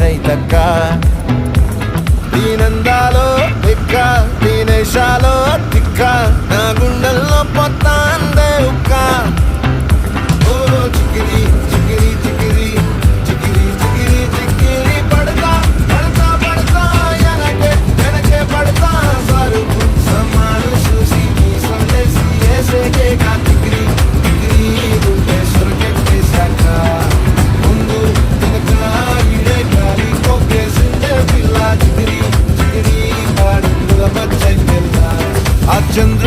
ರೈತಕ್ಕ దీనందాలో ఎక్క దీనేశాలో తిక్క నా గుండెల్లో పొత్తాందే ఉక్క ఓ చికిరి చికిరి చికిరి చికిరి చికిరి చికిరి పడతా పడతా పడతా వెనకే పడతా సరుకు సమాను చూసి సందేశి ఏసేకే కా చికిరి చికిరి గుండె సొరకెట్టేశాక ముందు వెనక ఇడే గాలి కొక్కేసిందే పిల్ల చికిరి చికిరి పాడుల మధ్య పిల్ల ఆ చంద్ర